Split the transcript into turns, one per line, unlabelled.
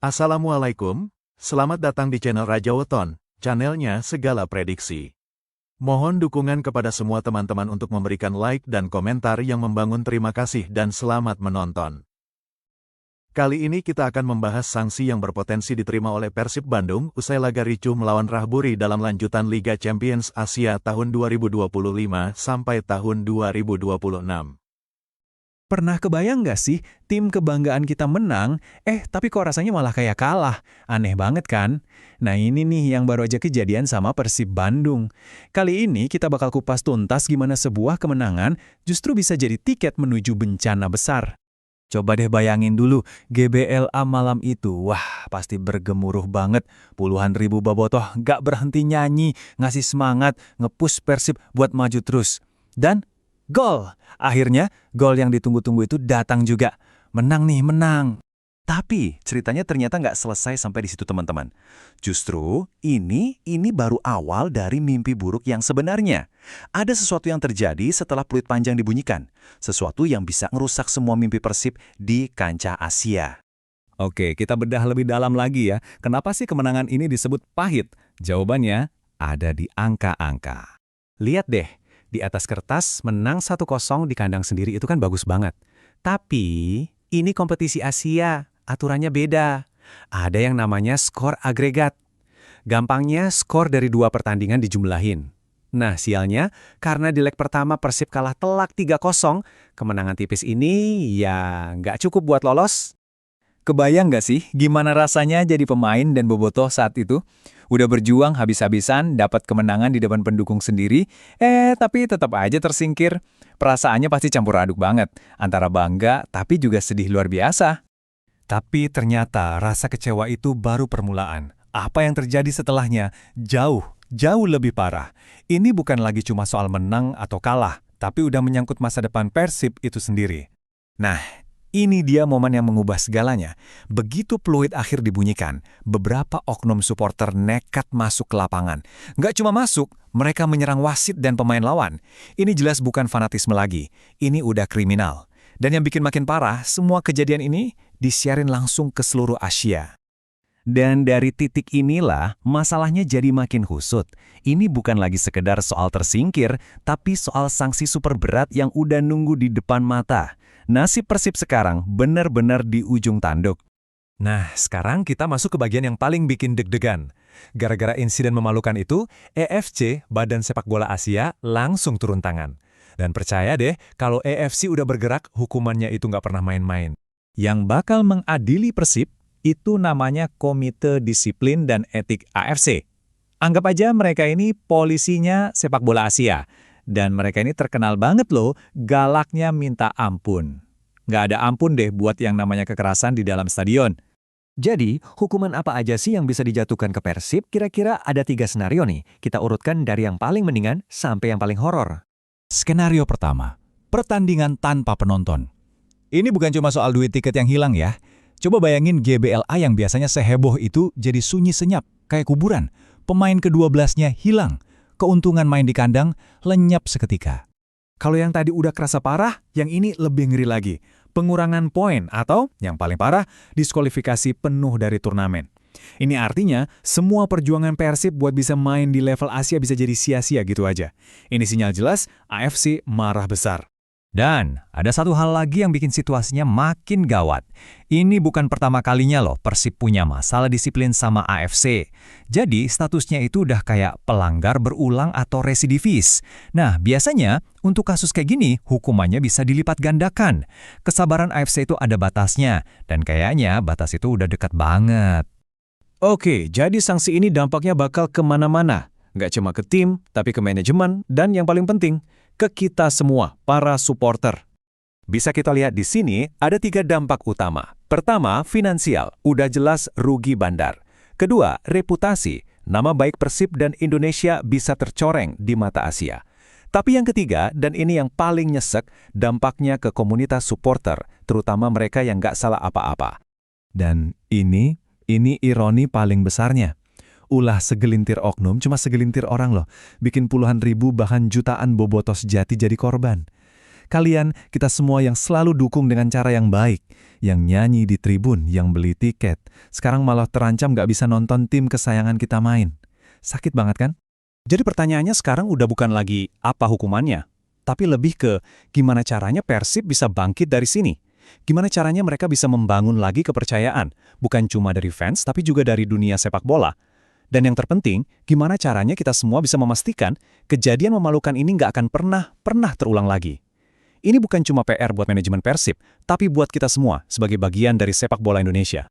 Assalamualaikum, selamat datang di channel Raja Weton, channelnya segala prediksi. Mohon dukungan kepada semua teman-teman untuk memberikan like dan komentar yang membangun. Terima kasih dan selamat menonton. Kali ini kita akan membahas sanksi yang berpotensi diterima oleh Persib Bandung usai laga ricuh melawan Rahburi dalam lanjutan Liga Champions Asia tahun 2025 sampai tahun 2026.
Pernah kebayang nggak sih, tim kebanggaan kita menang, tapi kok rasanya malah kayak kalah? Aneh banget kan? Nah ini nih yang baru aja kejadian sama Persib Bandung. Kali ini kita bakal kupas tuntas gimana sebuah kemenangan justru bisa jadi tiket menuju bencana besar. Coba deh bayangin dulu, GBLA malam itu, wah pasti bergemuruh banget. Puluhan ribu babotoh nggak berhenti nyanyi, ngasih semangat, nge-push Persib buat maju terus. Dan gol! Akhirnya, gol yang ditunggu-tunggu itu datang juga. Menang nih, menang. Tapi, ceritanya ternyata nggak selesai sampai di situ teman-teman. Justru, ini baru awal dari mimpi buruk yang sebenarnya. Ada sesuatu yang terjadi setelah peluit panjang dibunyikan. Sesuatu yang bisa ngerusak semua mimpi Persib di kancah Asia. Oke, kita bedah lebih dalam lagi ya. Kenapa sih kemenangan ini disebut pahit? Jawabannya ada di angka-angka. Lihat deh. Di atas kertas, menang 1-0 di kandang sendiri itu kan bagus banget. Tapi, ini kompetisi Asia, aturannya beda. Ada yang namanya skor agregat. Gampangnya, skor dari 2 pertandingan dijumlahin. Nah, sialnya, karena di leg pertama Persib kalah telak 3-0, kemenangan tipis ini ya nggak cukup buat lolos. Kebayang nggak sih gimana rasanya jadi pemain dan bobotoh saat itu? Udah berjuang habis-habisan, dapat kemenangan di depan pendukung sendiri, tapi tetap aja tersingkir. Perasaannya pasti campur aduk banget, antara bangga tapi juga sedih luar biasa. Tapi ternyata rasa kecewa itu baru permulaan. Apa yang terjadi setelahnya jauh lebih parah. Ini bukan lagi cuma soal menang atau kalah, tapi udah menyangkut masa depan Persib itu sendiri. Nah, ini dia momen yang mengubah segalanya. Begitu peluit akhir dibunyikan, beberapa oknum supporter nekat masuk ke lapangan. Nggak cuma masuk, mereka menyerang wasit dan pemain lawan. Ini jelas bukan fanatisme lagi, ini udah kriminal. Dan yang bikin makin parah, semua kejadian ini disiarin langsung ke seluruh Asia. Dan dari titik inilah, masalahnya jadi makin husut. Ini bukan lagi sekedar soal tersingkir, tapi soal sanksi super berat yang udah nunggu di depan mata. Nasib Persib sekarang benar-benar di ujung tanduk. Nah, sekarang kita masuk ke bagian yang paling bikin deg-degan. Gara-gara insiden memalukan itu, EFC, Badan Sepak Bola Asia, langsung turun tangan. Dan percaya deh, kalau EFC udah bergerak, hukumannya itu nggak pernah main-main. Yang bakal mengadili Persib, itu namanya Komite Disiplin dan Etik AFC. Anggap aja mereka ini polisinya sepak bola Asia. Dan mereka ini terkenal banget loh, galaknya minta ampun. Nggak ada ampun deh buat yang namanya kekerasan di dalam stadion. Jadi, hukuman apa aja sih yang bisa dijatuhkan ke Persib? Kira-kira ada 3 skenario nih. Kita urutkan dari yang paling mendingan sampai yang paling horor. Skenario pertama, pertandingan tanpa penonton. Ini bukan cuma soal duit tiket yang hilang ya. Coba bayangin GBLA yang biasanya seheboh itu jadi sunyi senyap, kayak kuburan. Pemain ke-12-nya hilang. Keuntungan main di kandang lenyap seketika. Kalau yang tadi udah kerasa parah, yang ini lebih ngeri lagi. Pengurangan poin atau, yang paling parah, diskualifikasi penuh dari turnamen. Ini artinya, semua perjuangan Persib buat bisa main di level Asia bisa jadi sia-sia gitu aja. Ini sinyal jelas, AFC marah besar. Dan ada satu hal lagi yang bikin situasinya makin gawat. Ini bukan pertama kalinya loh Persib punya masalah disiplin sama AFC. Jadi statusnya itu udah kayak pelanggar berulang atau residivis. Nah biasanya untuk kasus kayak gini hukumannya bisa dilipat gandakan. Kesabaran AFC itu ada batasnya dan kayaknya batas itu udah dekat banget. Oke, jadi sanksi ini dampaknya bakal kemana-mana. Nggak cuma ke tim, tapi ke manajemen dan yang paling penting, ke kita semua, para supporter. Bisa kita lihat di sini ada 3 dampak utama. Pertama, finansial, udah jelas rugi bandar. Kedua, reputasi, nama baik Persib dan Indonesia bisa tercoreng di mata Asia. Tapi yang ketiga, dan ini yang paling nyesek, dampaknya ke komunitas supporter, terutama mereka yang nggak salah apa-apa. Dan ini ironi paling besarnya. Ulah segelintir oknum, cuma segelintir orang loh, bikin puluhan ribu bahkan jutaan bobotos sejati jadi korban.
Kalian, kita semua yang selalu dukung dengan cara yang baik, yang nyanyi di tribun, yang beli tiket, sekarang malah terancam nggak bisa nonton tim kesayangan kita main. Sakit banget kan?
Jadi pertanyaannya sekarang udah bukan lagi apa hukumannya, tapi lebih ke gimana caranya Persib bisa bangkit dari sini. Gimana caranya mereka bisa membangun lagi kepercayaan, bukan cuma dari fans tapi juga dari dunia sepak bola. Dan yang terpenting, gimana caranya kita semua bisa memastikan kejadian memalukan ini nggak akan pernah terulang lagi. Ini bukan cuma PR buat manajemen Persib, tapi buat kita semua sebagai bagian dari sepak bola Indonesia.